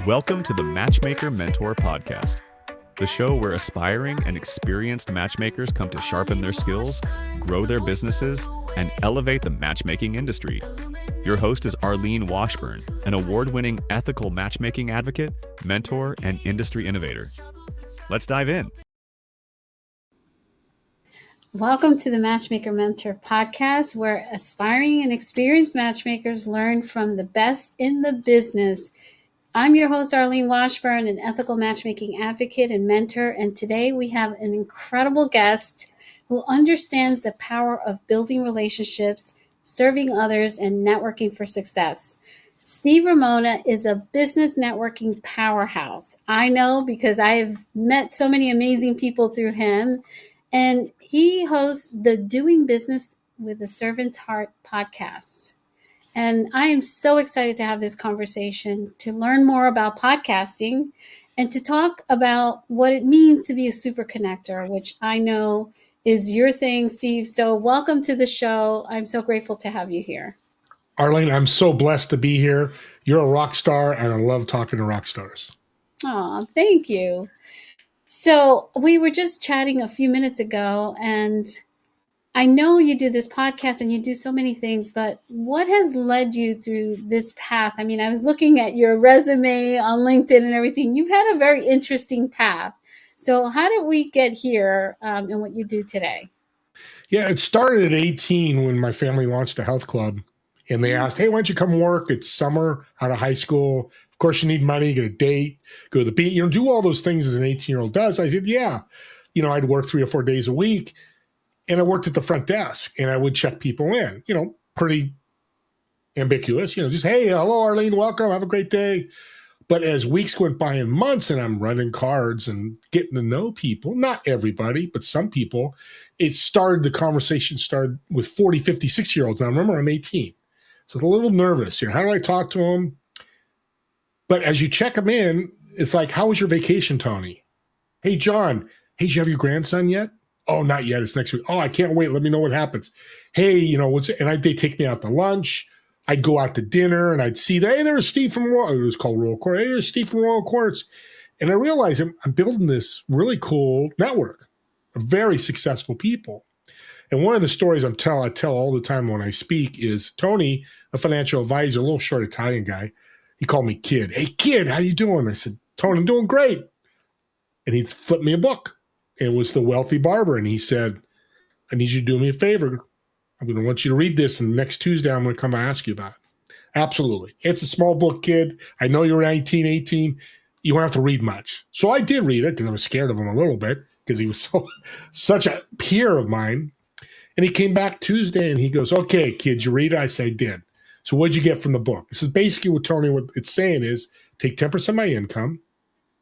Welcome to the Matchmaker Mentor Podcast, the show where aspiring and experienced matchmakers come to sharpen their skills, grow their businesses, and elevate the matchmaking industry. Your host is Arlene Washburn, an award-winning ethical matchmaking advocate, mentor, and industry innovator. Let's dive in. Welcome to the Matchmaker Mentor Podcast, where aspiring and experienced matchmakers learn from the best in the business. I'm your host, Arlene Washburn, an ethical matchmaking advocate and mentor, and today we have an incredible guest who understands the power of building relationships, serving others, and networking for success. Steve Ramona is a business networking powerhouse. I know because I have met so many amazing people through him, and he hosts the Doing Business with a Servant's Heart podcast. And I am so excited to have this conversation, to learn more about podcasting and to talk about what it means to be a super connector, which I know is your thing, Steve. So welcome to the show. I'm so grateful to have you here. Arlene, I'm so blessed to be here. You're a rock star, and I love talking to rock stars. Oh, thank you. So we were just chatting a few minutes ago, and I know you do this podcast and you do so many things, but what has led you through this path? I mean, I was looking at your resume on LinkedIn and everything. You've had a very interesting path. So how did we get here and what you do today? Yeah, it started at 18 when my family launched a health club, and they asked, hey, why don't you come work? It's summer out of high school. Of course, you need money, get a date, go to the beach, do all those things as an 18-year-old does. I said, yeah. I'd work 3 or 4 days a week. And I worked at the front desk, and I would check people in, pretty ambiguous, just, hey, hello, Arlene, welcome, have a great day. But as weeks went by and months, and I'm running cards and getting to know people, not everybody, but some people, the conversation started with 40, 50, 60-year-olds. And I remember I'm 18. So I'm a little nervous here. How do I talk to them? But as you check them in, it's like, how was your vacation, Tony? Hey, John, did you have your grandson yet? Oh, not yet. It's next week. Oh, I can't wait. Let me know what happens. Hey, they take me out to lunch. I'd go out to dinner and I'd see that, hey, there's Steve from it was called Royal Quartz. Hey, there's Steve from Royal Quartz. And I realized I'm building this really cool network of very successful people. And one of the stories I tell all the time when I speak is Tony, a financial advisor, a little short Italian guy. He called me Kid. Hey, Kid, how you doing? I said, Tony, I'm doing great. And he flipped me a book. It was The Wealthy Barber. And he said, I need you to do me a favor. I'm going to want you to read this. And next Tuesday, I'm going to come and ask you about it. Absolutely. It's a small book, Kid. I know you're 19, 18. You won't have to read much. So I did read it because I was scared of him a little bit because he was such a peer of mine. And he came back Tuesday and he goes, okay, Kid, you read it? I said, I did. So what'd you get from the book? This is basically what it's saying is take 10% of my income,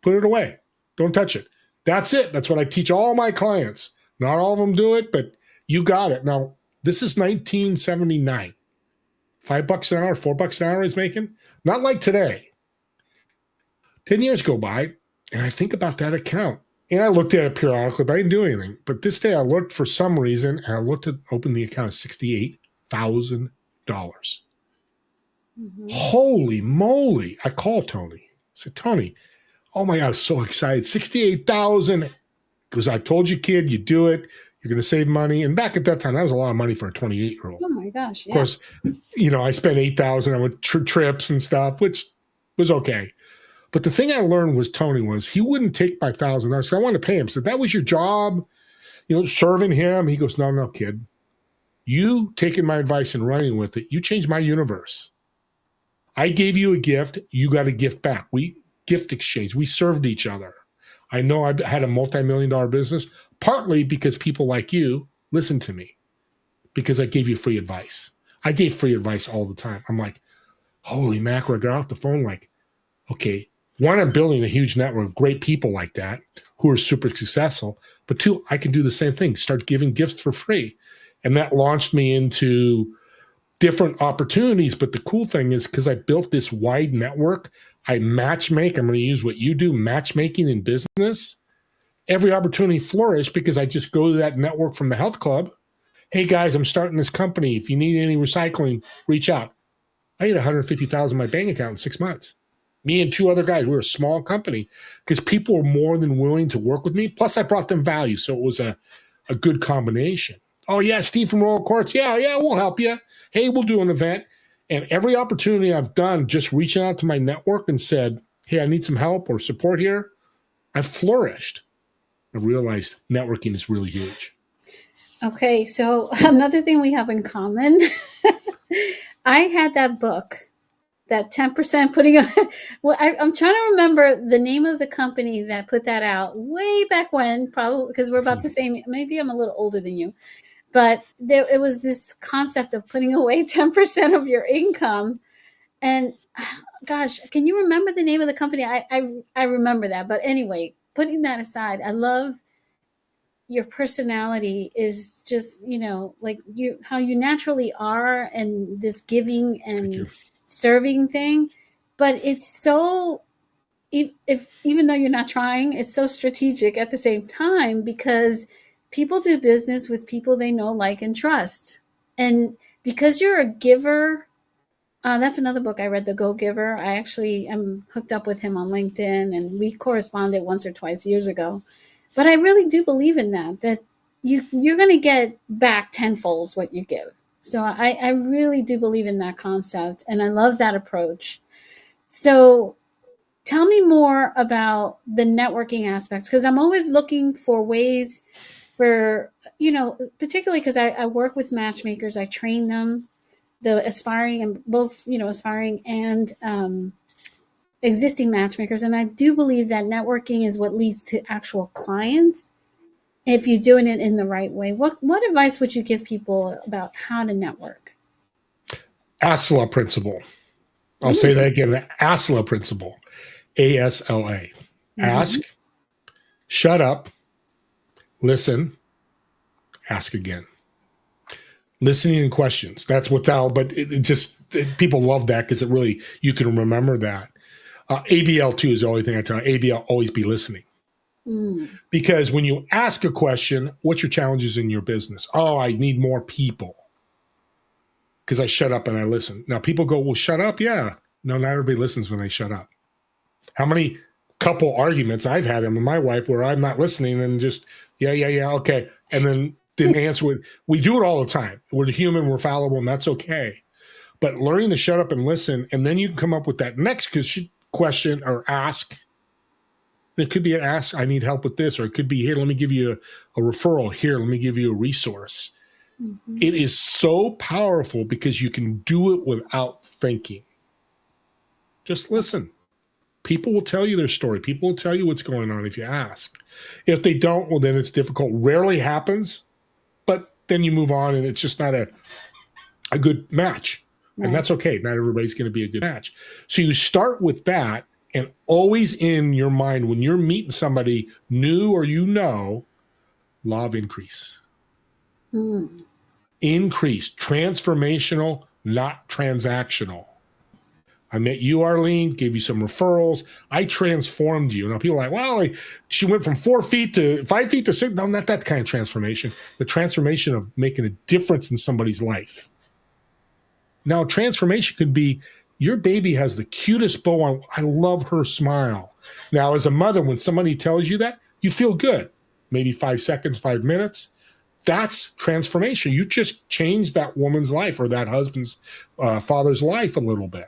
put it away. Don't touch it. That's it. That's what I teach all my clients. Not all of them do it, but you got it. Now, this is 1979. $5 an hour, $4 an hour he's making. Not like today. 10 years go by, and I think about that account. And I looked at it periodically, but I didn't do anything. But this day I looked for some reason, and I looked at open the account at $68,000. Mm-hmm. Holy moly. I called Tony. I said, Tony, oh my God, I was so excited. 68,000. Because I told you, Kid, you do it. You're going to save money. And back at that time, that was a lot of money for a 28-year-old. Oh my gosh. Yeah. Of course, I spent 8,000 on trips and stuff, which was okay. But the thing I learned was he wouldn't take my $1,000. So I wanted to pay him. So that was your job, serving him. He goes, no, Kid. You taking my advice and running with it, you changed my universe. I gave you a gift. You got a gift back. We gift exchange. We served each other. I know I had a multi-million-dollar business, partly because people like you listened to me because I gave you free advice. I gave free advice all the time. I'm like, holy mackerel, I got off the phone like, okay, one, I'm building a huge network of great people like that who are super successful. But two, I can do the same thing, start giving gifts for free. And that launched me into different opportunities. But the cool thing is because I built this wide network, I matchmake. I'm going to use what you do, matchmaking in business. Every opportunity flourished because I just go to that network from the health club. Hey guys, I'm starting this company. If you need any recycling, reach out. I had $150,000 in my bank account in 6 months. Me and two other guys. We were a small company because people were more than willing to work with me. Plus, I brought them value. So it was a good combination. Oh, yeah, Steve from Royal Courts. Yeah, we'll help you. Hey, we'll do an event. And every opportunity I've done, just reaching out to my network and said, hey, I need some help or support here, I've flourished. I realized networking is really huge. Okay, so another thing we have in common, I had that book, that 10% putting on. Well, I'm trying to remember the name of the company that put that out way back when, probably because we're about the same. Maybe I'm a little older than you, but it was this concept of putting away 10% of your income. And gosh, can you remember the name of the company? I remember that. But anyway, putting that aside, I love your personality is just, like how you naturally are, and this giving and serving thing. But it's so, if even though you're not trying, it's so strategic at the same time, because people do business with people they know, like, and trust. And because you're a giver, that's another book I read, The Go Giver. I actually am hooked up with him on LinkedIn, and we corresponded once or twice years ago. But I really do believe in that you're going to get back tenfold what you give. So I really do believe in that concept, and I love that approach. So tell me more about the networking aspects, because I'm always looking for ways for, particularly because I work with matchmakers, I train them, the aspiring and both, aspiring and existing matchmakers. And I do believe that networking is what leads to actual clients if you're doing it in the right way. What advice would you give people about how to network? ASLA principle. I'll say that again. The ASLA principle. ASLA. Ask, shut up, listen, ask again. Listening and questions. That's what's out, but people love that because you can remember that. ABL too is the only thing I tell you. ABL, always be listening. Because when you ask a question, what's your challenges in your business? Oh, I need more people. Because I shut up and I listen. Now people go, well, shut up. Yeah. No, not everybody listens when they shut up. How many couple arguments I've had with my wife where I'm not listening and just, yeah, okay. And then didn't answer it. We do it all the time. We're human, we're fallible, and that's okay. But learning to shut up and listen, and then you can come up with that next question or ask. It could be an ask, I need help with this, or it could be, here, let me give you a referral. Here, let me give you a resource. It is so powerful because you can do it without thinking. Just listen. People will tell you their story. People will tell you what's going on if you ask. If they don't, well, then it's difficult. Rarely happens, but then you move on, and it's just not a good match. Right. And that's okay. Not everybody's going to be a good match. So you start with that, and always in your mind, when you're meeting somebody new or law of increase. Increase. Transformational, not transactional. I met you, Arlene, gave you some referrals. I transformed you. Now, people are like, well, she went from 4 feet to 5 feet to 6. No, not that kind of transformation. The transformation of making a difference in somebody's life. Now, transformation could be your baby has the cutest bow on. I love her smile. Now, as a mother, when somebody tells you that, you feel good. Maybe 5 seconds, 5 minutes. That's transformation. You just changed that woman's life or that husband's father's life a little bit.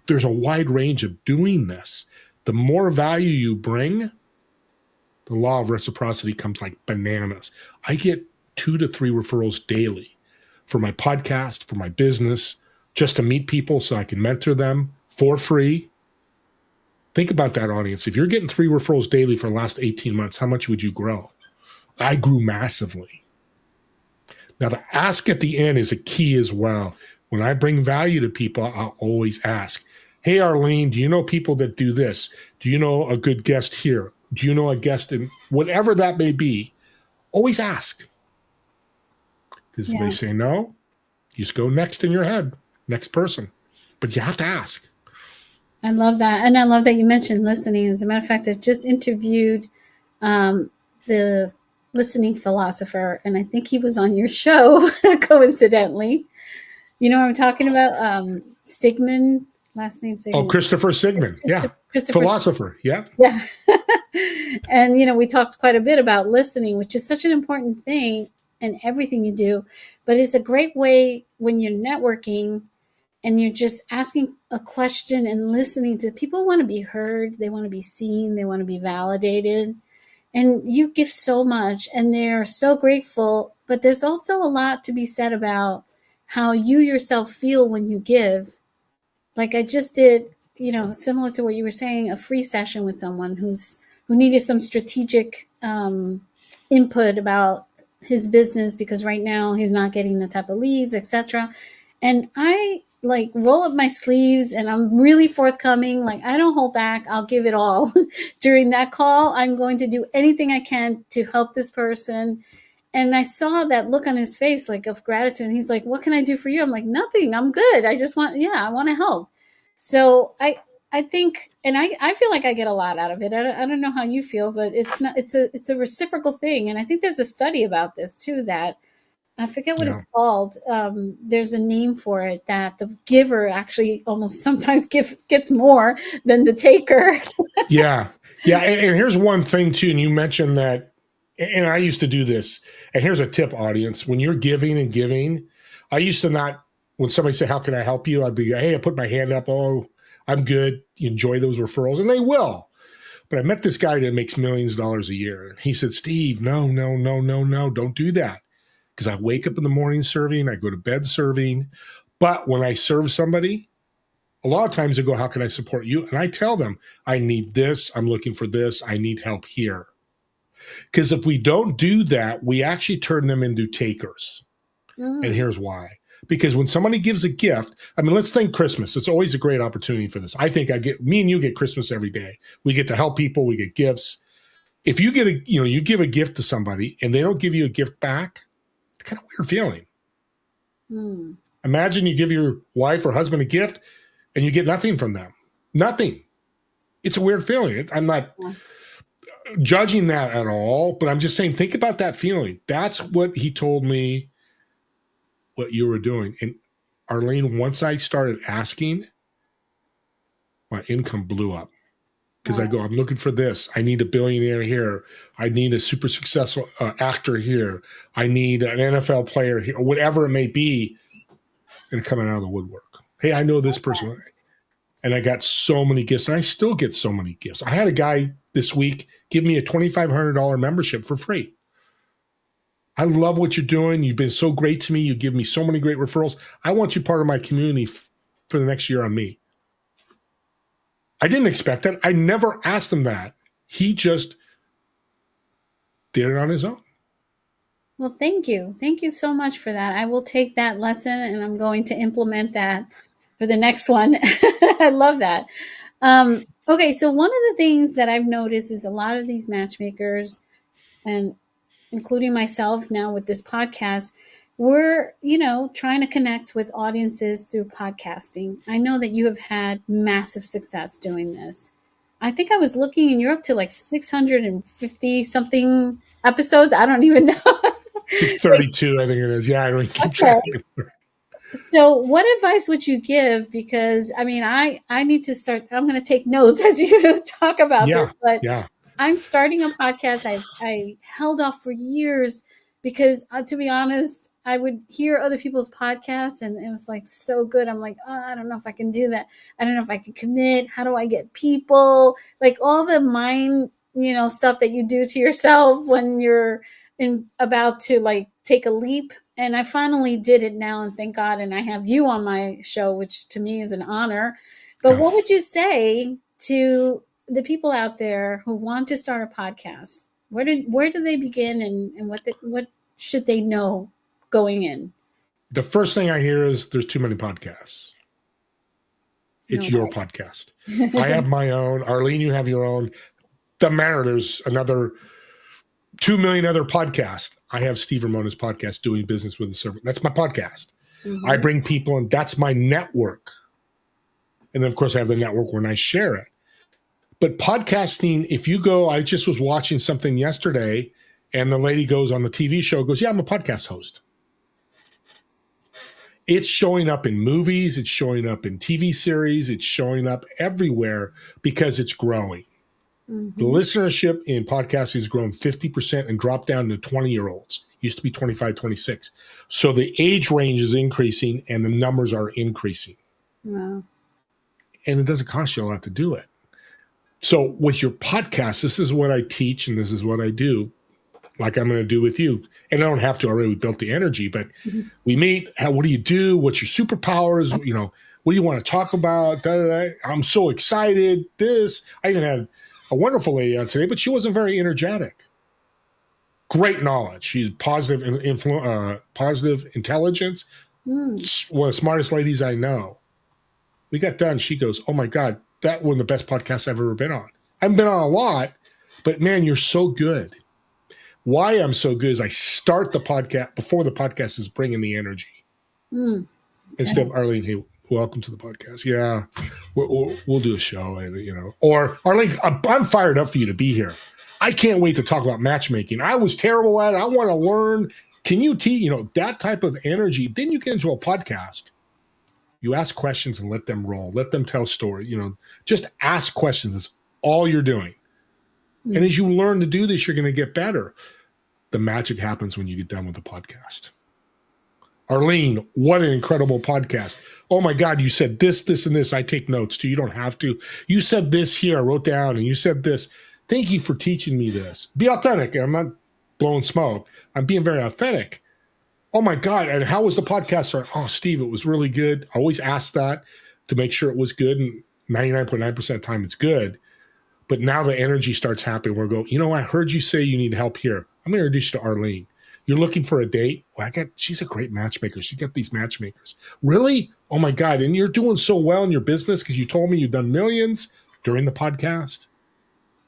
There's a wide range of doing this. The more value you bring, the law of reciprocity comes like bananas. I get 2 to 3 referrals daily for my podcast, for my business, just to meet people so I can mentor them for free. Think about that, audience. If you're getting 3 referrals daily for the last 18 months, how much would you grow? I grew massively. Now, the ask at the end is a key as well. When I bring value to people, I'll always ask, hey, Arlene, do you know people that do this? Do you know a good guest here? Do you know a guest in whatever that may be? Always ask. Because if they say no, you just go next in your head, next person. But you have to ask. I love that. And I love that you mentioned listening. As a matter of fact, I just interviewed the listening philosopher, and I think he was on your show, coincidentally. You know what I'm talking about? Sigmund, last name? Say Oh, Christopher Sigmund. Yeah. Christopher. Philosopher. Yeah. Yeah. And, we talked quite a bit about listening, which is such an important thing in everything you do. But it's a great way when you're networking and you're just asking a question and listening to people. Want to be heard. They want to be seen. They want to be validated. And you give so much and they're so grateful. But there's also a lot to be said about how you yourself feel when you give. Like I just did, similar to what you were saying, a free session with someone who needed some strategic input about his business because right now he's not getting the type of leads, etc. And I roll up my sleeves and I'm really forthcoming. Like I don't hold back. I'll give it all during that call. I'm going to do anything I can to help this person. And I saw that look on his face, of gratitude. And he's like, what can I do for you? I'm like, nothing. I'm good. I want to help. So I think, and I feel like I get a lot out of it. I don't know how you feel, but it's a reciprocal thing. And I think there's a study about this too, that I forget what it's called. There's a name for it, that the giver actually almost sometimes gets more than the taker. Yeah. Yeah. And here's one thing too. And you mentioned that, and I used to do this, and here's a tip, audience. When you're giving, I used to not, when somebody said, how can I help you? I'd be, hey, I put my hand up. Oh, I'm good. You enjoy those referrals. And they will. But I met this guy that makes millions of dollars a year. And he said, Steve, no, don't do that. Because I wake up in the morning serving, I go to bed serving. But when I serve somebody, a lot of times they go, how can I support you? And I tell them, I need this. I'm looking for this. I need help here. Because if we don't do that, we actually turn them into takers. And here's why. Because when somebody gives a gift, let's think Christmas. It's always a great opportunity for this. I think me and you get Christmas every day. We get to help people. We get gifts. If you get you give a gift to somebody and they don't give you a gift back, it's kind of a weird feeling. Imagine you give your wife or husband a gift and you get nothing from them. Nothing. It's a weird feeling. I'm not judging that at all, but I'm just saying, think about that feeling. That's what he told me what you were doing. And Arlene, once I started asking, my income blew up. Because I go, I'm looking for this. I need a billionaire here. I need a super successful actor here. I need an NFL player here, or whatever it may be, and coming out of the woodwork. Hey, I know this person. And I got so many gifts, and I still get so many gifts. I had a guy this week give me a $2,500 membership for free. I love what you're doing. You've been so great to me. You give me so many great referrals. I want you part of my community for the next year on me. I didn't expect that. I never asked him that. He just did it on his own. Well, thank you. Thank you so much for that. I will take that lesson and I'm going to implement that for the next one. I love that. Okay, so one of the things that I've noticed is a lot of these matchmakers, and including myself now with this podcast, we're, trying to connect with audiences through podcasting. I know that you have had massive success doing this. I think I was looking and you're up to 650 something episodes. I don't even know. 632, I think it is. Yeah, I don't keep track. So what advice would you give? Because I need to start, I'm going to take notes as you talk about this, but I'm starting a podcast. I held off for years because to be honest, I would hear other people's podcasts and it was so good. I'm I don't know if I can do that. I don't know if I can commit. How do I get people? All the mind, stuff that you do to yourself when you're about to take a leap. And I finally did it now, and thank God. And I have you on my show, which to me is an honor. But what would you say to the people out there who want to start a podcast? Where do they begin, and what should they know going in? The first thing I hear is there's too many podcasts. It's your podcast. I have my own. Arlene, you have your own. Doesn't matter. There's another 2 million other podcasts. I have Steve Ramona's podcast, Doing Business with a Servant. That's my podcast. I bring people in. That's my network. And then, of course, I have the network when I share it. But podcasting, if you go, I just was watching something yesterday, and the lady goes on the TV show, goes, yeah, I'm a podcast host. It's showing up in movies. It's showing up in TV series. It's showing up everywhere because it's growing. The listenership in podcasts has grown 50% and dropped down to 20-year-olds. Used to be 25, 26. So the age range is increasing and the numbers are increasing. Wow. And it doesn't cost you a lot to do it. So with your podcast, this is what I teach and this is what I do, like I'm going to do with you. And I don't have to already. We built the energy, but we meet. What do you do? What's your superpowers? What do you want to talk about? Da, da, da. I'm so excited. I even had a wonderful lady on today, but she wasn't very energetic. Great knowledge. She's positive intelligence. One of the smartest ladies I know. We got done. She goes, "Oh my God, that one of the best podcasts I've ever been on. I haven't been on a lot, but man, you're so good." Why I'm so good is I start the podcast before the podcast is bringing the energy. Okay. Instead of Arlene, hey, welcome to the podcast. Yeah, we'll do a show, and or Arlene, I'm fired up for you to be here. I can't wait to talk about matchmaking. I was terrible at it. I want to learn. Can you teach? That type of energy. Then you get into a podcast. You ask questions and let them roll. Let them tell stories. Just ask questions. That's all you're doing. And as you learn to do this, you're going to get better. The magic happens when you get done with the podcast. Arlene, what an incredible podcast. Oh my God, you said this, this, and this. I take notes too. You don't have to. You said this here. I wrote down, and you said this. Thank you for teaching me this. Be authentic. I'm not blowing smoke. I'm being very authentic. Oh my God. And how was the podcast? Oh, Steve, it was really good. I always ask that to make sure it was good. And 99.9% of the time it's good. But now the energy starts happening. We'll go, I heard you say you need help here. I'm going to introduce you to Arlene. You're looking for a date? Well, she's a great matchmaker. She's got these matchmakers. Really? Oh my God. And you're doing so well in your business because you told me you've done millions during the podcast.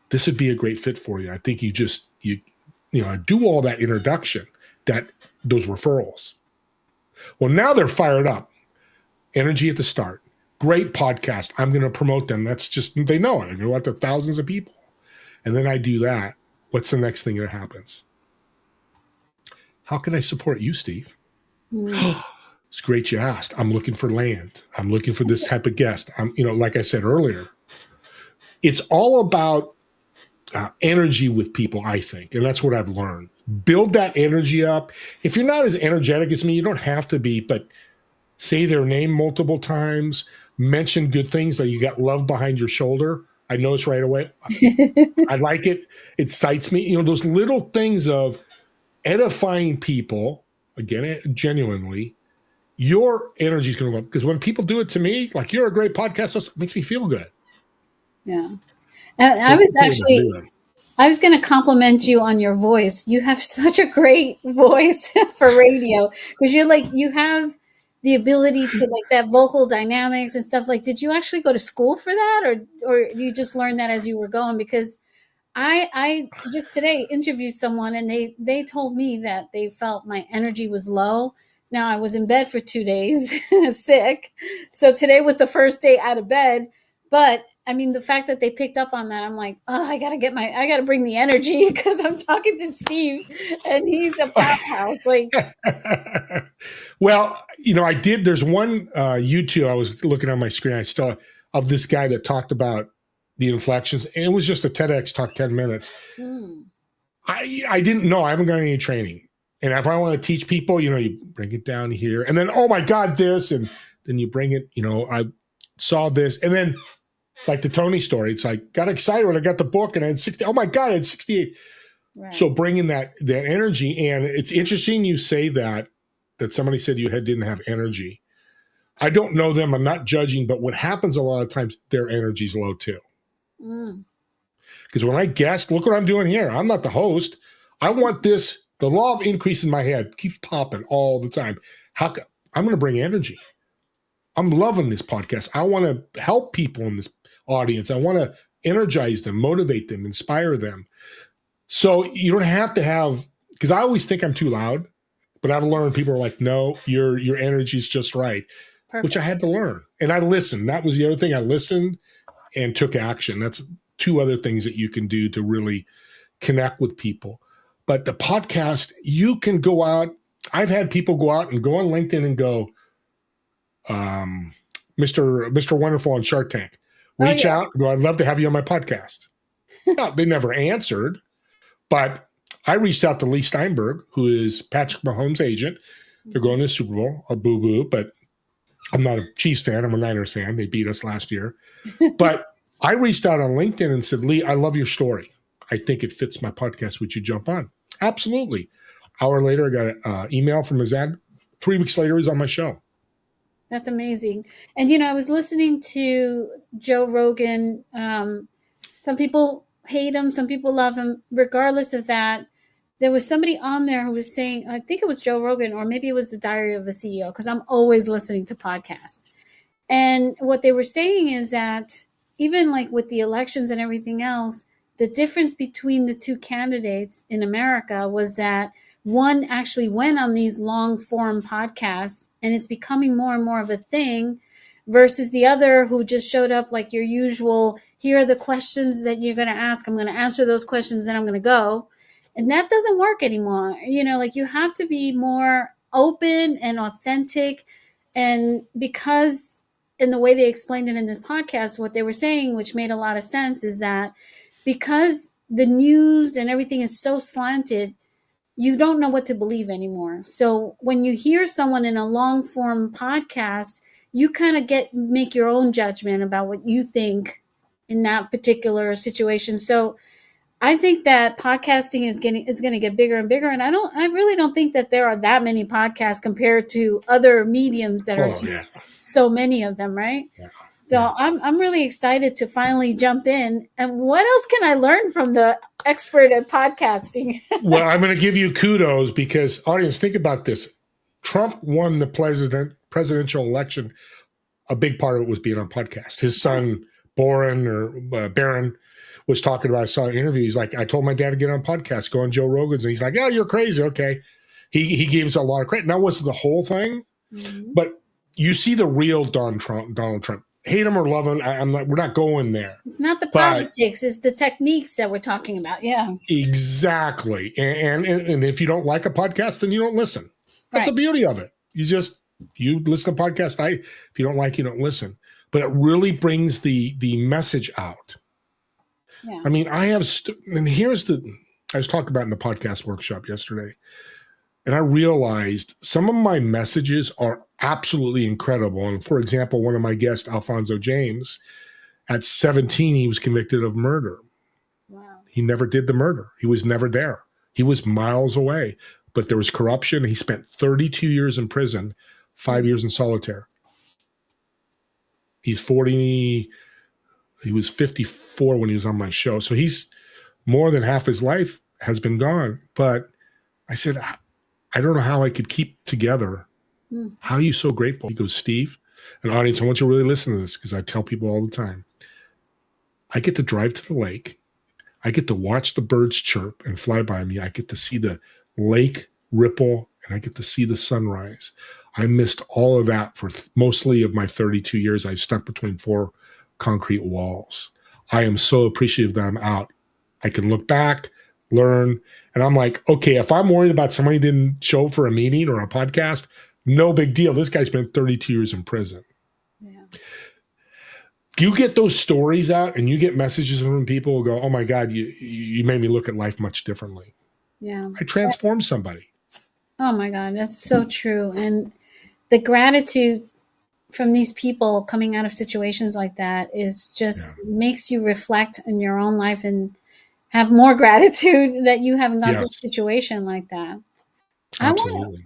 This would be a great fit for you. I think you do all that introduction, those referrals. Well, now they're fired up. Energy at the start. Great podcast. I'm going to promote them. That's just, they know it. I go out to thousands of people. And then I do that. What's the next thing that happens? How can I support you, Steve? It's great you asked. I'm looking for land. I'm looking for this type of guest. Like I said earlier, it's all about energy with people, I think. And that's what I've learned. Build that energy up. If you're not as energetic as me, you don't have to be, but say their name multiple times, mention good things, like you got love behind your shoulder. I notice right away. I like it. It excites me. Those little things of edifying people, again, genuinely, your energy is going to go up. Because when people do it to me, like, you're a great podcast host, it makes me feel good. Yeah. And I was going to compliment you on your voice. You have such a great voice for radio because you have the ability to that vocal dynamics and stuff. Did you actually go to school for that or you just learned that as you were going? Because I just today interviewed someone and they told me that they felt my energy was low. Now I was in bed for 2 days sick. So today was the first day out of bed, but I mean, the fact that they picked up on that, I'm like, oh, I got to bring the energy because I'm talking to Steve and he's a powerhouse. Well, I did. There's one YouTube, I was looking on my screen, I still of this guy that talked about the inflections. And it was just a TEDx talk, 10 minutes. I didn't know. I haven't got any training. And if I want to teach people, you bring it down here and then, oh my God, this, and then you bring it, I saw this. And then, like the Tony story, it's like, got excited when I got the book and I had 60. Oh my God, I had 68. Right. So bringing that energy. And it's interesting you say that somebody said you didn't have energy. I don't know them. I'm not judging, but what happens a lot of times, their energy's low too. Because when I guest, look what I'm doing here. I'm not the host. I want this, the law of increase in my head keeps popping all the time. I'm going to bring energy. I'm loving this podcast. I want to help people in this audience. I want to energize them, motivate them, inspire them. So you don't have to have, because I always think I'm too loud, but I've learned people are like, no, your energy is just right. Perfect. Which I had to learn. And I listened. That was the other thing. I listened and took action. That's two other things that you can do to really connect with people. But the podcast, you can go out. I've had people go out and go on LinkedIn and go, Mr. Wonderful on Shark Tank. Reach out, go, I'd love to have you on my podcast. No, they never answered, but I reached out to Lee Steinberg, who is Patrick Mahomes' agent. They're going to the Super Bowl, a boo-boo, but I'm not a Chiefs fan. I'm a Niners fan. They beat us last year. But I reached out on LinkedIn and said, Lee, I love your story. I think it fits my podcast. Would you jump on? Absolutely. Hour later, I got an email from his ad. 3 weeks later, he's on my show. That's amazing. And, I was listening to Joe Rogan. Some people hate him. Some people love him. Regardless of that, there was somebody on there who was saying, I think it was Joe Rogan, or maybe it was the Diary of a CEO, because I'm always listening to podcasts. And what they were saying is that even like with the elections and everything else, the difference between the two candidates in America was that one actually went on these long form podcasts, and it's becoming more and more of a thing, versus the other who just showed up like your usual, here are the questions that you're going to ask. I'm going to answer those questions and I'm going to go. And that doesn't work anymore. Like you have to be more open and authentic. And because in the way they explained it in this podcast, what they were saying, which made a lot of sense, is that because the news and everything is so slanted, you don't know what to believe anymore. So when you hear someone in a long form podcast, you kind of make your own judgment about what you think in that particular situation. So I think that podcasting is going to get bigger and bigger. And I really don't think that there are that many podcasts compared to other mediums that are just so many of them. Right. Yeah. So I'm really excited to finally jump in. And what else can I learn from the expert at podcasting? Well, I'm going to give you kudos because, audience, think about this. Trump won the presidential election. A big part of it was being on podcast. His son, Barron, was talking about, I saw an interview. He's like, I told my dad to get on podcast, go on Joe Rogan's. And he's like, oh, you're crazy. Okay. He gave us a lot of credit. Now, wasn't the whole thing, but you see the real Donald Trump. Hate him or love him, we're not going there. It's not the politics, it's the techniques that we're talking about. Yeah, exactly. And if you don't like a podcast, then you don't listen. That's the beauty of it. You listen to podcasts. If you don't like, you don't listen. But it really brings the message out. Yeah. I mean, I was talking about in the podcast workshop yesterday, and I realized some of my messages are absolutely incredible. And for example, one of my guests, Alfonso James, at 17, he was convicted of murder. Wow. He never did the murder. He was never there. He was miles away, but there was corruption. He spent 32 years in prison, 5 years in solitaire. He's 40. He was 54 when he was on my show. So he's more than half his life has been gone. But I said, I don't know how I could keep together. How are you so grateful? He goes, Steve, and audience, I want you to really listen to this because I tell people all the time. I get to drive to the lake. I get to watch the birds chirp and fly by me. I get to see the lake ripple, and I get to see the sunrise. I missed all of that for mostly of my 32 years. I stuck between 4 concrete walls. I am so appreciative that I'm out. I can look back, learn, and I'm like, okay, if I'm worried about somebody didn't show up for a meeting or a podcast, no big deal. This guy spent 32 years in prison. Yeah. You get those stories out and you get messages from people who go, oh my God, you made me look at life much differently. Yeah. I transformed somebody. Oh my God, that's so true. And the gratitude from these people coming out of situations like that is just makes you reflect in your own life and have more gratitude that you haven't gone through a situation like that.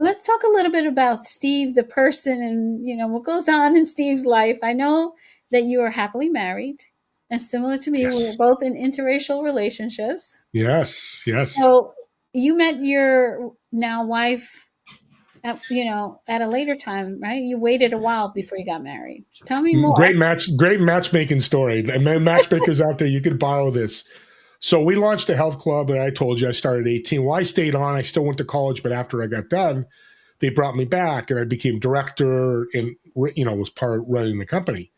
Let's talk a little bit about Steve, the person, and what goes on in Steve's life. I know that you are happily married, and similar to me, we're both in interracial relationships. Yes. So you met your now wife at a later time, right? You waited a while before you got married. Tell me more. Great matchmaking story. And matchmakers out there, you could borrow this. So we launched a health club, and I told you I started at 18. Well, I stayed on. I still went to college, but after I got done, they brought me back, and I became director and was part of running the company.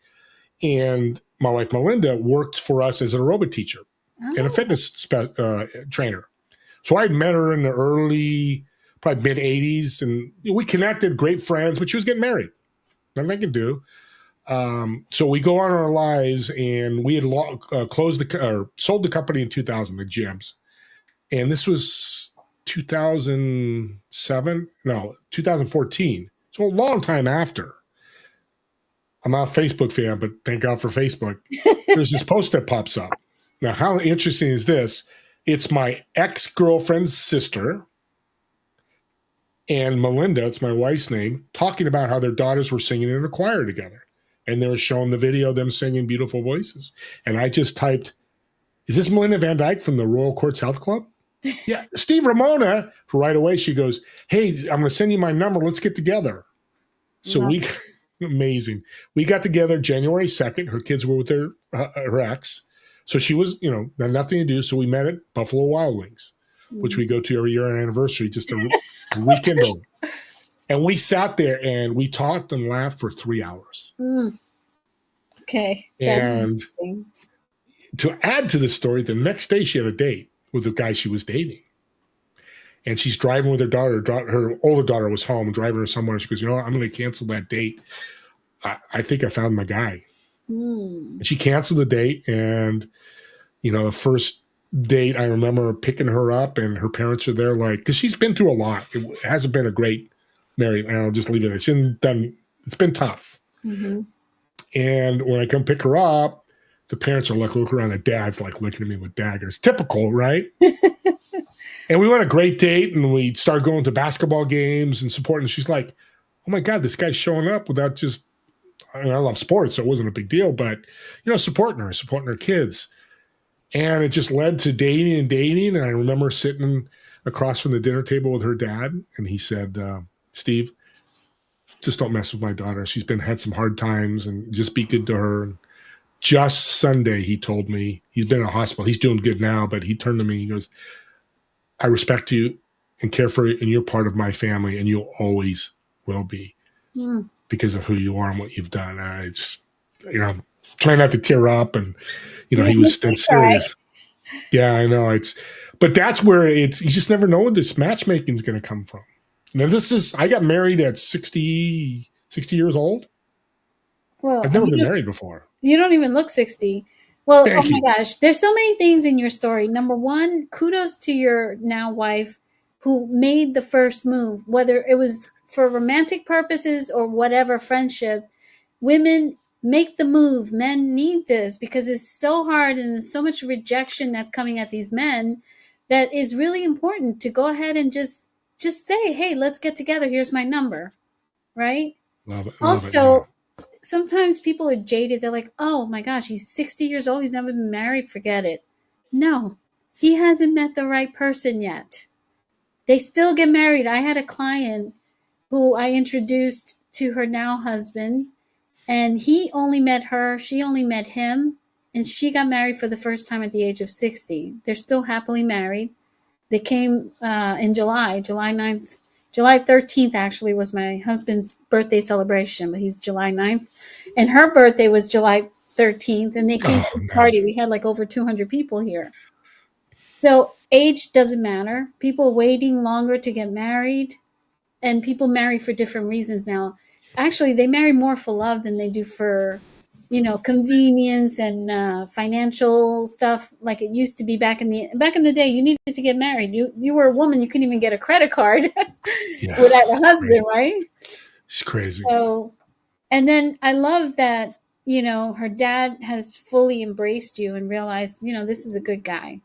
And my wife, Melinda, worked for us as an aerobic teacher and a fitness trainer. So I met her in the early, probably mid-'80s, and we connected, great friends, but she was getting married. nothing I can do. So we go on our lives, and we had sold the company in 2000, the gyms. And this was 2014. So a long time after. I'm not a Facebook fan, but thank God for Facebook. There's this post that pops up. Now, how interesting is this? It's my ex-girlfriend's sister and Melinda, it's my wife's name, talking about how their daughters were singing in a choir together. And they were showing the video of them singing beautiful voices. And I just typed, is this Melinda Van Dyke from the Royal Courts Health Club? Yeah, Steve Ramona. Right away, she goes, hey, I'm going to send you my number. Let's get together. So amazing. We got together January 2nd. Her kids were with her ex. So she was, had nothing to do. So we met at Buffalo Wild Wings, which we go to every year on anniversary, just to rekindle. And we sat there and we talked and laughed for 3 hours. Okay. And to add to the story, the next day she had a date with the guy she was dating. And she's driving with her daughter. Her older daughter was home, driving her somewhere. She goes, I'm going to cancel that date. I think I found my guy. And she canceled the date. And, the first date, I remember picking her up, and her parents are there, because she's been through a lot. It hasn't been a great married. I'll just leave it. It's been tough. Mm-hmm. And when I come pick her up, the parents are looking around, and dad's looking at me with daggers. Typical, right? And we went on a great date, and we started going to basketball games and supporting. She's like, oh my God, this guy's showing up without just, I love sports, so it wasn't a big deal, but, supporting her kids. And it just led to dating. And I remember sitting across from the dinner table with her dad, and he said, Steve, just don't mess with my daughter. She's had some hard times, and just be good to her. And just Sunday, he told me, he's been in a hospital. He's doing good now, but he turned to me, he goes, I respect you and care for you, and you're part of my family, and you'll always will be because of who you are and what you've done. It's, trying not to tear up, and, he was dead serious. Yeah, I know. But that's where you just never know where this matchmaking is going to come from. Now, I got married at 60 years old. Well, I've never been married before. You don't even look 60. Well, Thank you. My gosh, there's so many things in your story. Number one, kudos to your now wife who made the first move, whether it was for romantic purposes or whatever, friendship. Women make the move. Men need this because it's so hard, and there's so much rejection that's coming at these men that is really important to go ahead and just say, hey, let's get together. Here's my number. Right? Love it. Also, sometimes people are jaded. They're like, oh my gosh, he's 60 years old. He's never been married. Forget it. No, he hasn't met the right person yet. They still get married. I had a client who I introduced to her now husband, and he only met her. She only met him, and she got married for the first time at the age of 60. They're still happily married. They came in July 9th. July 13th actually was my husband's birthday celebration, but he's July 9th. And her birthday was July 13th, and they came to the party. We had over 200 people here. So age doesn't matter. People waiting longer to get married, and people marry for different reasons now. Actually, they marry more for love than they do for, convenience and financial stuff like it used to be back in the day. You needed to get married. You were a woman. You couldn't even get a credit card without a husband, right? It's crazy. So, and then I love that, her dad has fully embraced you and realized, this is a good guy,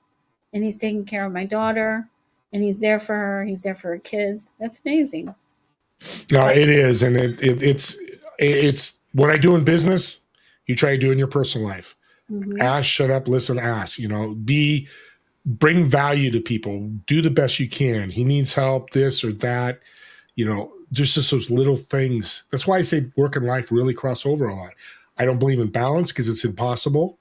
and he's taking care of my daughter, and he's there for her. He's there for her kids. That's amazing. No, it is. And it's what I do in business. You try to do in your personal life. Mm-hmm. Ask, shut up, listen, ask, bring value to people, do the best you can. He needs help, this or that, just those little things. That's why I say work and life really cross over a lot. I don't believe in balance because it's impossible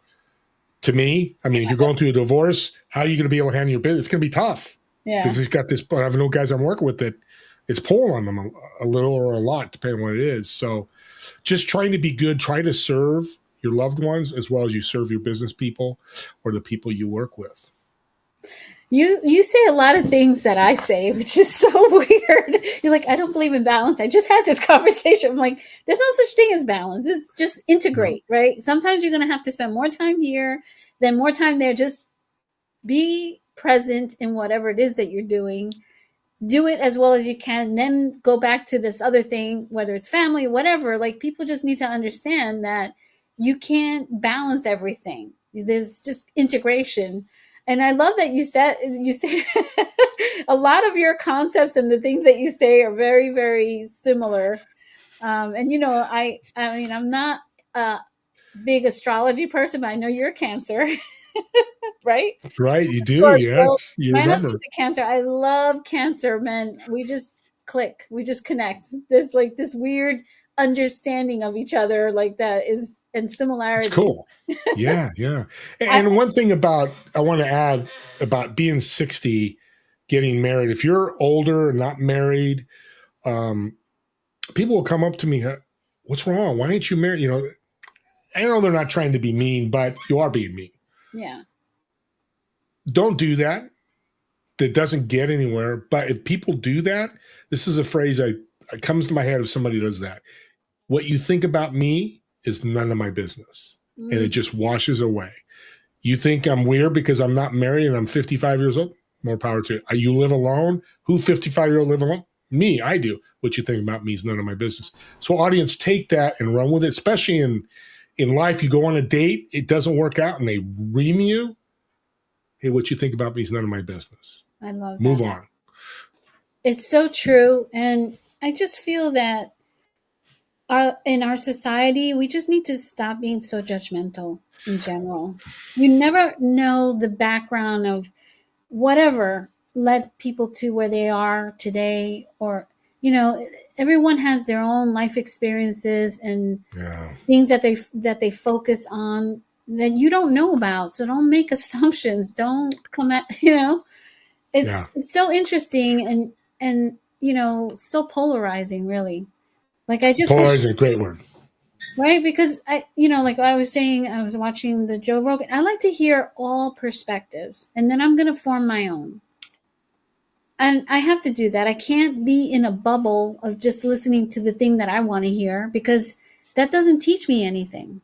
to me. I mean, if you're going through a divorce, how are you going to be able to handle your business? It's going to be tough. Yeah. Because he's got this, I have no guys I'm working with that it's pulling on them a little or a lot, depending on what it is. So just trying to be good, try to serve your loved ones as well as you serve your business people or the people you work with. You say a lot of things that I say, which is so weird. You're like, I don't believe in balance. I just had this conversation. I'm like, there's no such thing as balance. It's just No, integrate, right? Sometimes you're going to have to spend more time here, then more time there. Just be present in whatever it is that you're doing. Do it as well as you can, and then go back to this other thing, whether it's family or whatever. Like, people just need to understand that you can't balance everything. There's just integration. And I love that you say a lot of your concepts and the things that you say are very, very similar. And I mean, I'm not a big astrology person, but I know you're a Cancer, right? that's right. You do. Scorpio. Yes, you My remember. husband's a Cancer. I love Cancer men. We just click. We just connect. There's like this weird understanding of each other, like that is, and It's similarities. cool. Yeah, yeah. I, And one thing I want to add about being 60, getting married. If you're older and not married, um, people will come up to me, what's wrong? Why ain't you married? I know they're not trying to be mean, but you are being mean. yeah, Don't do that. That doesn't get anywhere. But if people do that, this is a phrase it comes to my head if somebody does that. What you think about me is none of my business. And it mm, just washes away. You think I'm weird because I'm not married and I'm 55 years old? More power to you. You live alone? Who 55-year-old live alone? Me, I do. What you think about me is none of my business. So audience, take that and run with it, especially in life. You go on a date, it doesn't work out and they ream you. Hey, what you think about me is none of my business. I love Move that. on. It's so true, and I just feel that in our society, we just need to stop being so judgmental in general. You never know the background of whatever led people to where they are today, or you know everyone has their own life experiences and Yeah. things that they focus on that you don't know about, so don't make assumptions. Don't come at Yeah. it's so interesting, and so polarizing, really. Like, I just wish, Polarizing, great word. right? Because like I was saying, I was watching the Joe Rogan. I like to hear all perspectives, and then I'm going to form my own. And I have to do that. I can't be in a bubble of just listening to the thing that I want to hear, because that doesn't teach me anything,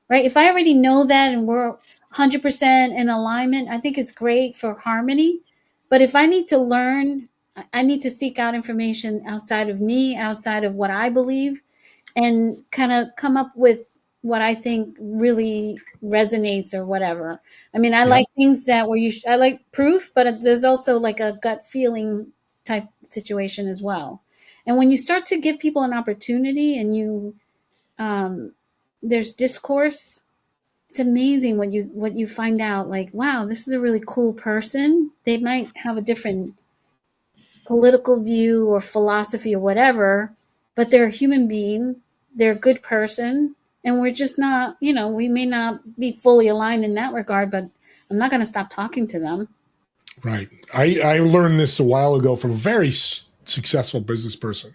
right? If I already know that and we're 100% in alignment, I think it's great for harmony. But if I need to learn, I need to seek out information outside of me, outside of what I believe, and kind of come up with what I think really resonates or whatever. I mean, I Yeah. like things that where I like proof, but there's also like a gut feeling type situation as well. And when you start to give people an opportunity and um, there's discourse, it's amazing what you find out. Like, wow, this is a really cool person. They might have a different political view or philosophy or whatever, but they're a human being, they're a good person, and we're just not, we may not be fully aligned in that regard, but I'm not going to stop talking to them. Right. I learned this a while ago from a very successful business person.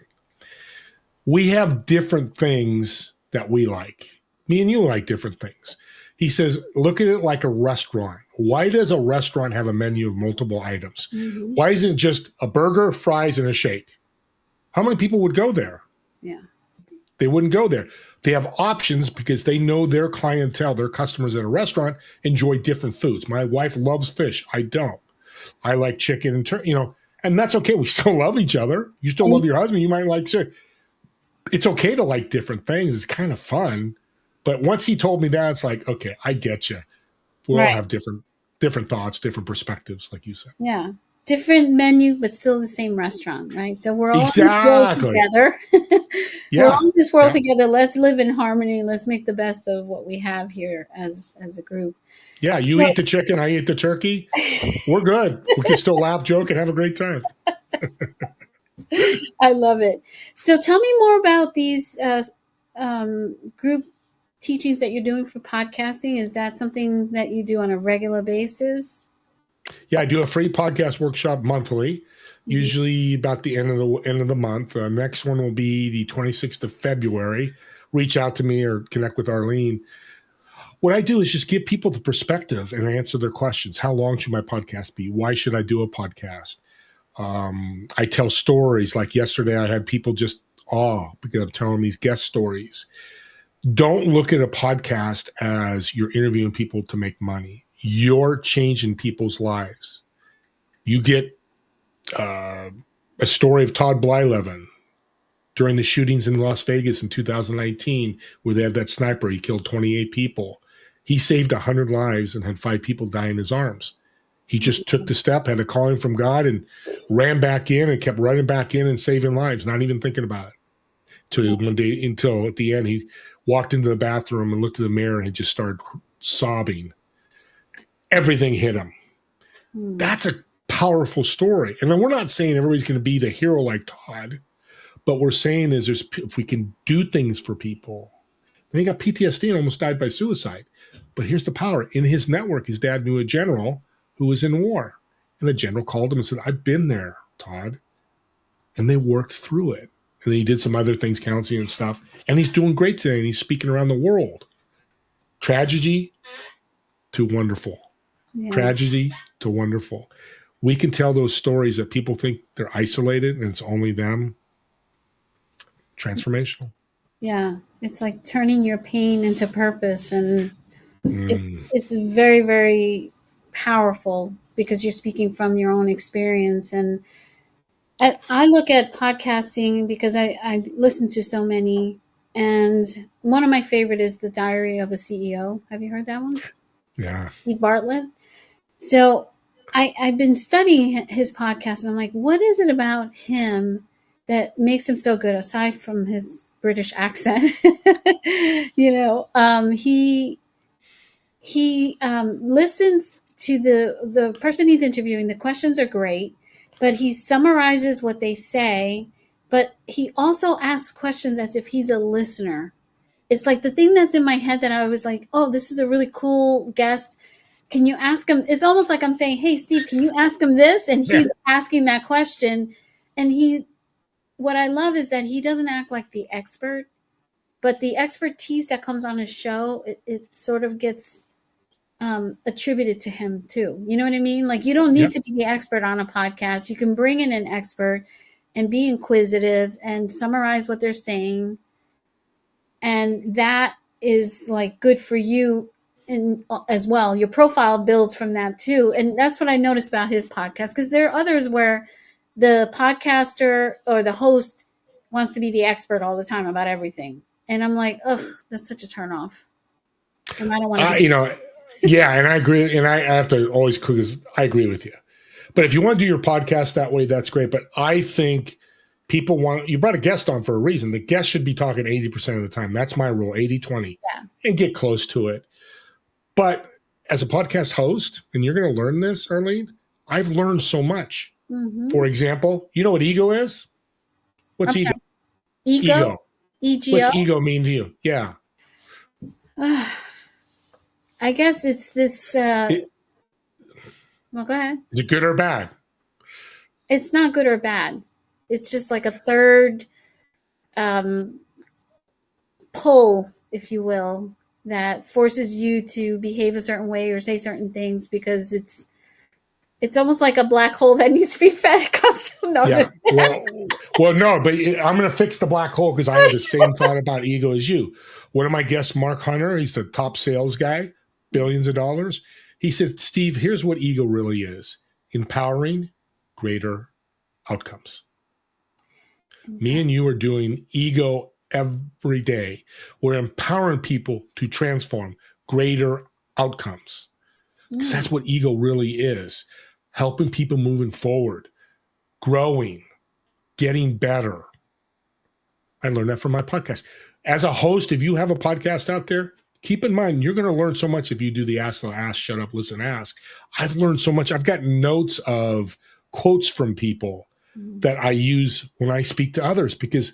We have different things that we like. Me and you like different things. He says, look at it like a restaurant. Why does a restaurant have a menu of multiple items? Mm-hmm. Why isn't it just a burger, fries, and a shake? How many people would go there? Yeah. They wouldn't go there. They have options because they know their clientele, their customers at a restaurant enjoy different foods. My wife loves fish. I don't. I like chicken and turkey, and that's okay. We still love each other. You still love your husband. You might like chicken. It's okay to like different things. It's kind of fun. But once he told me that, it's like, okay, I get you. We all Right. have different thoughts, different perspectives, like you said. Yeah. Different menu, but still the same restaurant, right? So we're all in this world Exactly. together. We're Yeah. all in this world Yeah. together. Let's live in harmony. Let's make the best of what we have here as a group. Yeah. You eat the chicken, I eat the turkey. We're good. We can still laugh, joke, and have a great time. I love it. So tell me more about these group teachings that you're doing for podcasting. Is that something that you do on a regular basis? Yeah, I do a free podcast workshop monthly, usually about the end of the month. Next one will be the 26th of February. Reach out to me or connect with Arlene. what I do is just give people the perspective and answer their questions. How long should my podcast be? Why should I do a podcast? I tell stories. Like yesterday, I had people just because I'm telling these guest stories. Don't look at a podcast as you're interviewing people to make money. You're changing people's lives. You get a story of Todd Blyleven during the shootings in Las Vegas in 2019, where they had that sniper. He killed 28 people. He saved 100 lives and had 5 people die in his arms. He just took the step, had a calling from God, and ran back in and kept running back in and saving lives, not even thinking about it. Until at the end, he walked into the bathroom and looked at the mirror and just started sobbing. Everything hit him. That's a powerful story. And then we're not saying everybody's going to be the hero like Todd, but we're saying is if we can do things for people. And he got PTSD and almost died by suicide. But here's the power. In his network, his dad knew a general who was in war. And the general called him and said, I've been there, Todd. And they worked through it. And then he did some other things, counseling and stuff. And he's doing great today. And he's speaking around the world. Tragedy to wonderful. Yeah. Tragedy to wonderful. We can tell those stories that people think they're isolated and it's only them. Transformational. Yeah. It's like turning your pain into purpose. And it's very, very powerful because you're speaking from your own experience. And I look at podcasting because I listen to so many. And one of my favorite is The Diary of a CEO. Have you heard that one? Yeah. Steve Bartlett. So I've been studying his podcast, and I'm like, what is it about him that makes him so good, aside from his British accent? He listens to the person he's interviewing. The questions are great, but he summarizes what they say, but he also asks questions as if he's a listener. It's like the thing that's in my head that I was like, oh, this is a really cool guest. Can you ask him? It's almost like I'm saying, hey, Steve, can you ask him this? And he's asking that question. And what I love is that he doesn't act like the expert, but the expertise that comes on his show, it sort of gets attributed to him too. You know what I mean? Like, you don't need to be the expert on a podcast. You can bring in an expert and be inquisitive and summarize what they're saying. And that is like good for you as well. Your profile builds from that too. And that's what I noticed about his podcast, because there are others where the podcaster or the host wants to be the expert all the time about everything. And I'm like, ugh, that's such a turnoff. And I don't want to yeah, and I agree. And I have to always, because I agree with you. But if you want to do your podcast that way, that's great. But I think people you brought a guest on for a reason. The guest should be talking 80% of the time. That's my rule, 80-20. Yeah. And get close to it. But as a podcast host, and you're going to learn this, Arlene, I've learned so much. Mm-hmm. For example, you know what ego is? What's ego? Ego? E-G-O? What's ego mean to you? Yeah. I guess it's this. Well, go ahead. Is it good or bad? It's not good or bad. It's just like a third pull, if you will, that forces you to behave a certain way or say certain things, because it's almost like a black hole that needs to be fed constantly. No, but I'm going to fix the black hole, because I had the same thought about ego as you. One of my guests, Mark Hunter, he's the top sales guy, billions of dollars. He said, Steve, here's what ego really is: empowering greater outcomes. Me and you are doing ego every day. We're empowering people to transform greater outcomes, because that's what ego really is: helping people moving forward, growing, getting better. I learned that from my podcast. As a host, if you have a podcast out there, keep in mind, you're going to learn so much if you do the ask, shut up, listen, ask. I've learned so much. I've got notes of quotes from people that I use when I speak to others, because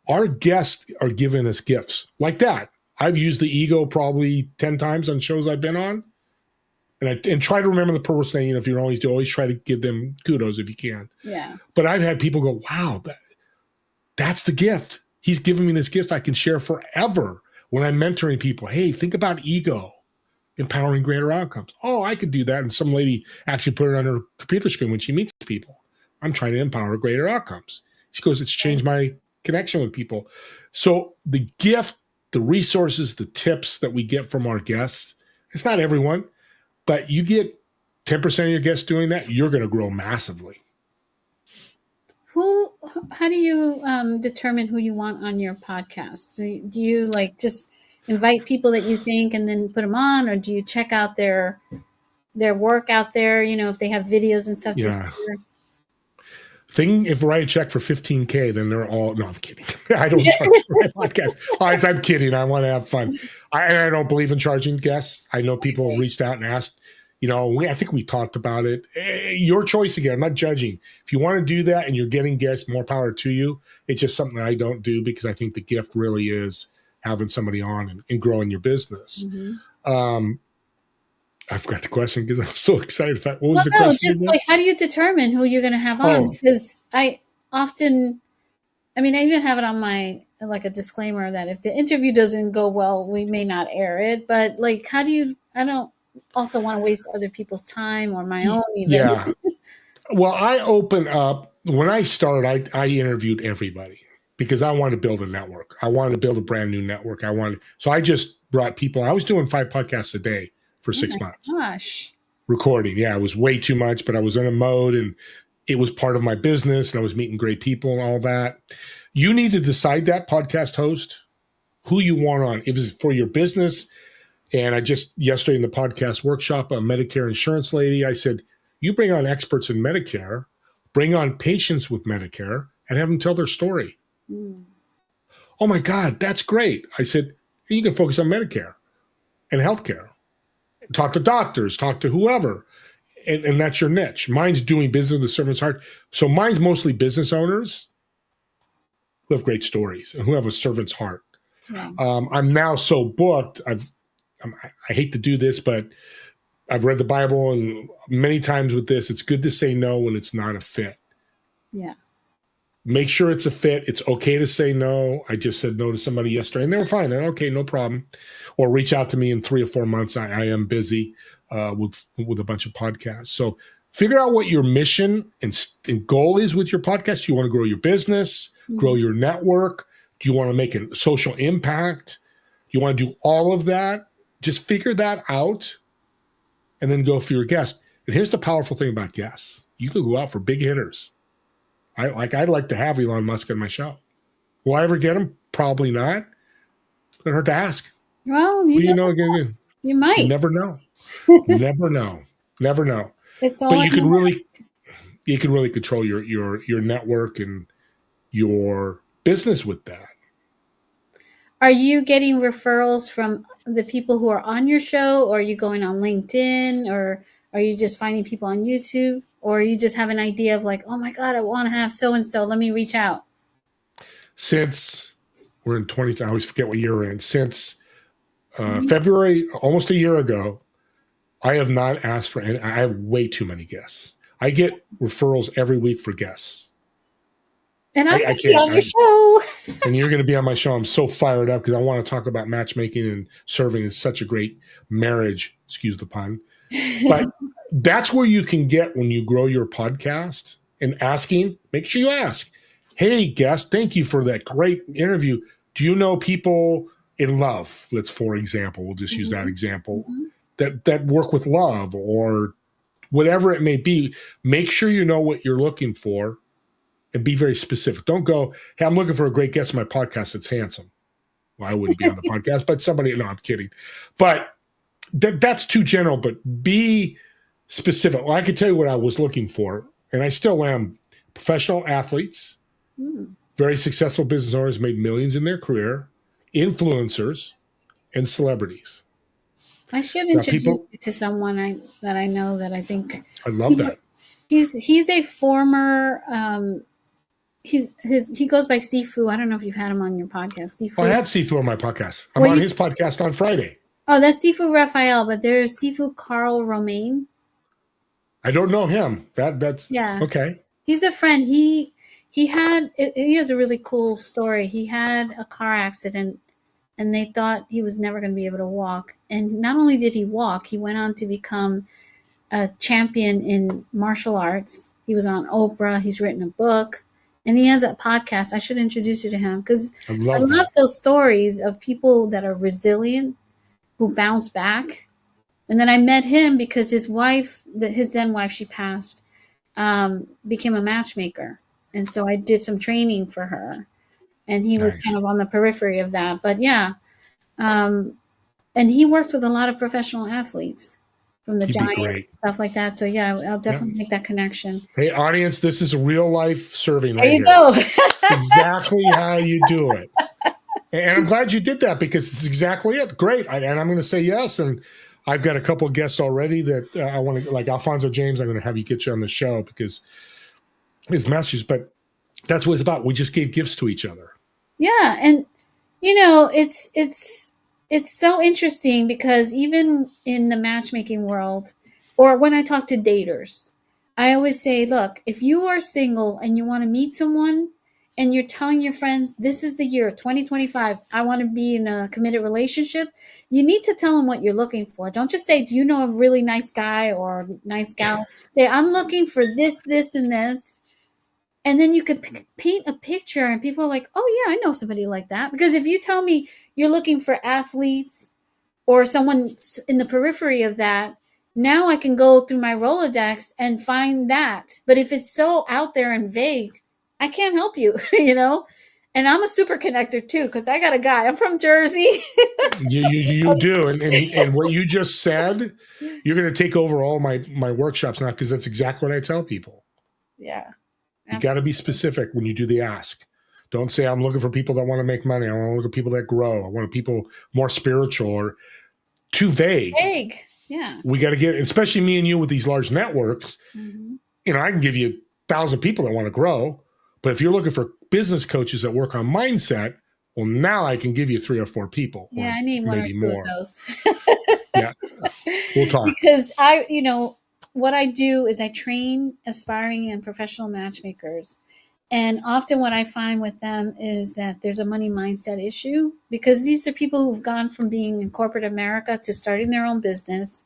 our guests are giving us gifts like that. I've used the ego probably 10 times on shows I've been on. And try to remember the person, if you're always try to give them kudos if you can. Yeah. But I've had people go, wow, that's the gift. He's giving me this gift I can share forever when I'm mentoring people. Hey, think about ego. empowering greater outcomes. Oh, I could do that. And some lady actually put it on her computer screen when she meets people. I'm trying to empower greater outcomes. She goes, it's changed my connection with people. So the gift, the resources, the tips that we get from our guests, it's not everyone, but you get 10% of your guests doing that, you're going to grow massively. How do you determine who you want on your podcast? Do you like just invite people that you think and then put them on, or do you check out their work out there? You know, if they have videos and stuff. Yeah. If I write a check for $15K, then they're all, no, I'm kidding. I don't charge for my podcast. All right, I'm kidding. I want to have fun. I don't believe in charging guests. I know people have reached out and asked, I think we talked about it. Your choice again. I'm not judging. If you want to do that and you're getting guests, more power to you. It's just something I don't do because I think the gift really is having somebody on and growing your business. Mm-hmm. I forgot the question because I'm so excited. What was the question? Just again? Like, how do you determine who you're going to have on? Because I even have it on my, like a disclaimer that if the interview doesn't go well, we may not air it. But like, I don't also want to waste other people's time or my own even. Yeah. Well, I open up, when I started, I interviewed everybody because I wanted to build a network. I wanted to build a brand new network. So I just brought people. I was doing 5 podcasts a day for 6 months. Gosh. Recording. Yeah, it was way too much, but I was in a mode and it was part of my business and I was meeting great people and all that. You need to decide that, podcast host, who you want on. If it's for your business. And yesterday in the podcast workshop, a Medicare insurance lady, I said, you bring on experts in Medicare, bring on patients with Medicare and have them tell their story. Mm. Oh my God, that's great. I said, you can focus on Medicare and healthcare. Talk to doctors, talk to whoever. And that's your niche. Mine's doing business with the servant's heart. So mine's mostly business owners who have great stories and who have a servant's heart. Yeah. I'm now so booked. I hate to do this, but I've read the Bible and many times with this, it's good to say no when it's not a fit. Yeah. Make sure it's a fit. It's okay to say no. I just said no to somebody yesterday and they were fine. And okay, no problem. Or reach out to me in 3 or 4 months. I am busy with a bunch of podcasts. So figure out what your mission and goal is with your podcast. Do you want to grow your business, grow your network? Do you want to make a social impact? Do you want to do all of that? Just figure that out and then go for your guest. And here's the powerful thing about guests. You can go out for big hitters. I'd like to have Elon Musk on my show. Will I ever get him? Probably not. It doesn't hurt to ask. Well, you might. You never know. Never know. Never know. It's all. But you can really control your network and your business with that. Are you getting referrals from the people who are on your show, or are you going on LinkedIn, or are you just finding people on YouTube, or you just have an idea of like, oh my God, I want to have so-and-so, let me reach out? Since we're in I always forget what year we're in. Since February, almost a year ago, I have not asked for any. I have way too many guests. I get referrals every week for guests. And I'm going to be on your show. And you're going to be on my show. I'm so fired up because I want to talk about matchmaking and serving. Is such a great marriage, excuse the pun. But that's where you can get when you grow your podcast and asking. Make sure you ask, hey, guest, thank you for that great interview. Do you know people in love? For example, we'll just use that example, that work with love or whatever it may be. Make sure you know what you're looking for. And be very specific. Don't go, hey, I'm looking for a great guest on my podcast that's handsome. Well, I wouldn't be on the podcast, but somebody, no, I'm kidding. But that's too general, but be specific. Well, I can tell you what I was looking for, and I still am. Professional athletes, very successful business owners, made millions in their career, influencers, and celebrities. I should introduce you to someone that I know that I think. I love that. He's a former... he goes by Sifu. I don't know if you've had him on your podcast. Sifu. I had Sifu on my podcast. I'm on his podcast on Friday. Oh, that's Sifu Raphael, but there's Sifu Carl Romaine. I don't know him. That's okay. He's a friend. He has a really cool story. He had a car accident and they thought he was never going to be able to walk. And not only did he walk, he went on to become a champion in martial arts. He was on Oprah. He's written a book, and he has a podcast. I should introduce you to him because I I love love that. those stories of people that are resilient, who bounce back. And then I met him because his wife, his then wife, she passed, became a matchmaker. And so I did some training for her. And he was kind Nice. of on the periphery of that. But yeah, um, and he works with a lot of professional athletes from the He'd be Giants great. and stuff like that. So yeah, I'll Yeah. definitely make that connection. Hey, audience, this is a real life serving There right you here. go. Exactly how you do it. And I'm glad you did that because it's exactly it. Great. And I'm going to say yes. And I've got a couple of guests already that I want to, like Alfonso James, I'm going to have you get you on the show because his message, but that's what it's about. We just gave gifts to each other. Yeah, and you know, it's so interesting because even in the matchmaking world, or when I talk to daters, I always say, look, if you are single and you want to meet someone and you're telling your friends, this is the year 2025, I want to be in a committed relationship, you need to tell them what you're looking for. Don't just say, do you know a really nice guy or nice gal? Say, I'm looking for this, this, and this, and then you could paint a picture and people are like, oh yeah, I know somebody like that. Because if you tell me you're looking for athletes or someone in the periphery of that, now I can go through my Rolodex and find that. But if it's so out there and vague, I can't help you. You know. And I'm a super connector too because I got a guy, I'm from Jersey. You do. And what you just said, you're going to take over all my workshops now because that's exactly what I tell people. Yeah, You got to be specific when you do the ask. Don't say, I'm looking for people that want to make money. I want to look at people that grow. I want people more spiritual or too vague. vague. Yeah. We got to get, especially me and you with these large networks, Mm-hmm. you know, I can give you 1,000 people that want to grow. But if you're looking for business coaches that work on mindset, well, now I can give you 3 or 4 people. Yeah, or I need one or maybe two more. of those. Yeah. We'll talk. Because what I do is I train aspiring and professional matchmakers. And often what I find with them is that there's a money mindset issue because these are people who've gone from being in corporate America to starting their own business.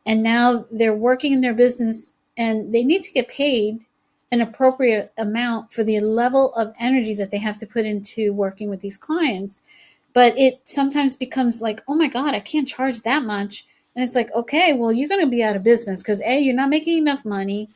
And now they're working in their business and they need to get paid an appropriate amount for the level of energy that they have to put into working with these clients. But it sometimes becomes like, oh my God, I can't charge that much. And it's like, okay, well, you're going to be out of business because A, you're not making enough money.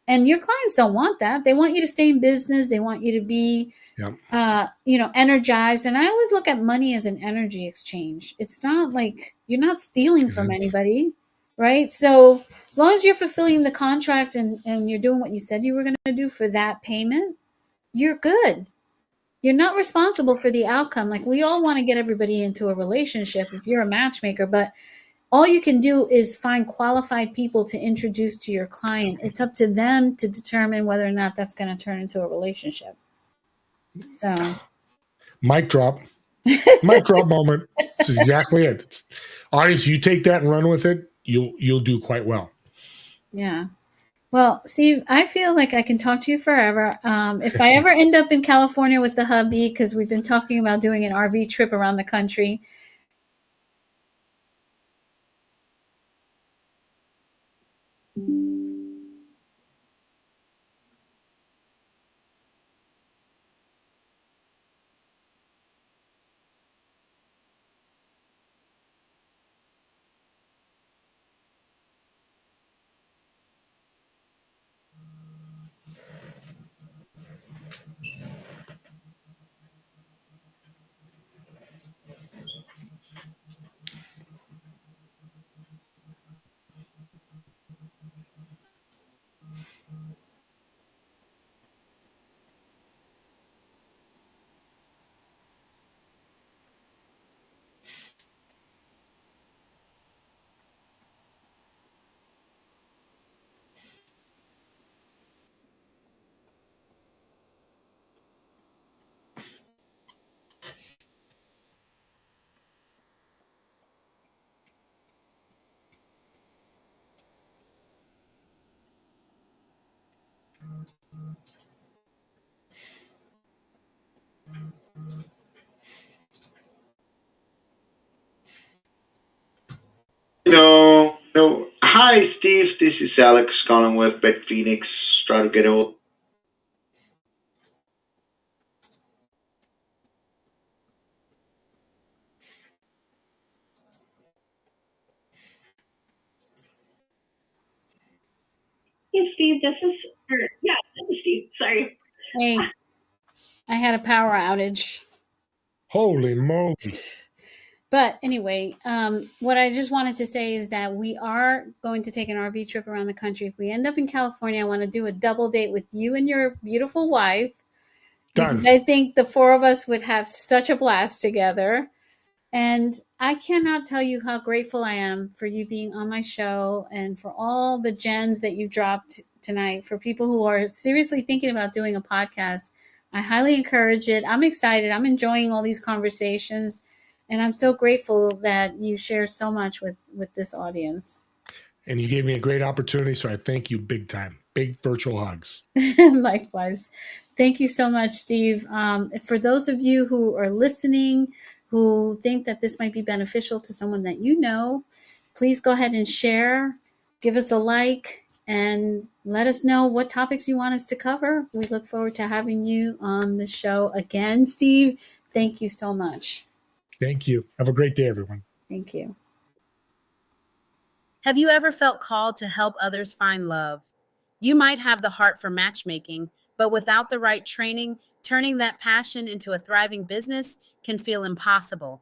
And your clients don't want that. They want you to stay in business. They want you to be, Yeah. energized. And I always look at money as an energy exchange. It's not like you're not stealing from anybody, right? So as long as you're fulfilling the contract and you're doing what you said you were going to do for that payment, you're good. You're not responsible for the outcome. Like we all want to get everybody into a relationship if you're a matchmaker, but all you can do is find qualified people to introduce to your client. It's up to them to determine whether or not that's going to turn into a relationship. So, Mic drop. Mic drop moment. It's exactly it. It's, audience, you take that and run with it, you'll do quite well. yeah. Well, Steve, I feel like I can talk to you forever. If I ever end up in California with the hubby, because we've been talking about doing an RV trip around the country. Hi, Steve. This is Alex calling with Bet Phoenix. Try to get out. Hey, Steve, this is Steve. Sorry. Hey, I had a power outage. Holy moly. But anyway, what I just wanted to say is that we are going to take an RV trip around the country. If we end up in California, I want to do a double date with you and your beautiful wife. Done. Because I think the four of us would have such a blast together. And I cannot tell you how grateful I am for you being on my show and for all the gems that you dropped tonight. For people who are seriously thinking about doing a podcast, I highly encourage it. I'm excited. I'm enjoying all these conversations. And I'm so grateful that you share so much with this audience. And you gave me a great opportunity, so I thank you big time. Big virtual hugs. Likewise. Thank you so much, Steve. For those of you who are listening, who think that this might be beneficial to someone that you know, please go ahead and share, give us a like, and let us know what topics you want us to cover. We look forward to having you on the show again, Steve. Thank you so much. Thank you. Have a great day, everyone. Thank you. Have you ever felt called to help others find love? You might have the heart for matchmaking, but without the right training, turning that passion into a thriving business can feel impossible.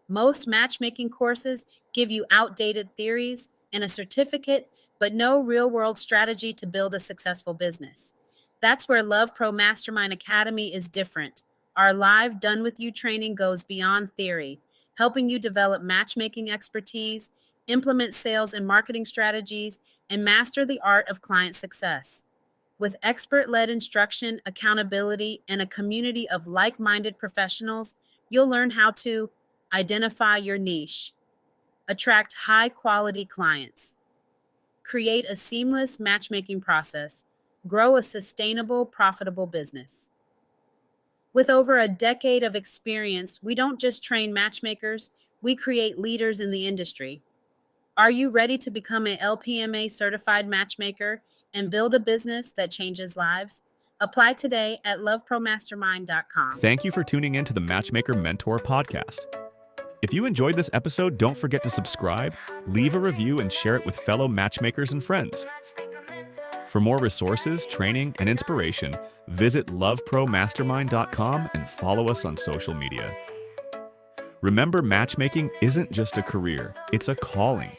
Most matchmaking courses give you outdated theories and a certificate, but no real-world strategy to build a successful business. That's where Love Pro Mastermind Academy is different. Our live Done With You training goes beyond theory, helping you develop matchmaking expertise, implement sales and marketing strategies, and master the art of client success. With expert-led instruction, accountability, and a community of like-minded professionals, you'll learn how to identify your niche, attract high-quality clients, create a seamless matchmaking process, grow a sustainable, profitable business. With over a decade of experience, we don't just train matchmakers, we create leaders in the industry. Are you ready to become a LPMA certified matchmaker and build a business that changes lives? Apply today at lovepromastermind.com. Thank you for tuning in to the Matchmaker Mentor Podcast. If you enjoyed this episode, don't forget to subscribe, leave a review, and share it with fellow matchmakers and friends. For more resources, training, and inspiration, visit lovepromastermind.com and follow us on social media. Remember, matchmaking isn't just a career, it's a calling.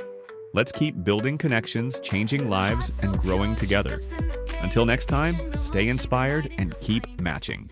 Let's keep building connections, changing lives, and growing together. Until next time, stay inspired and keep matching.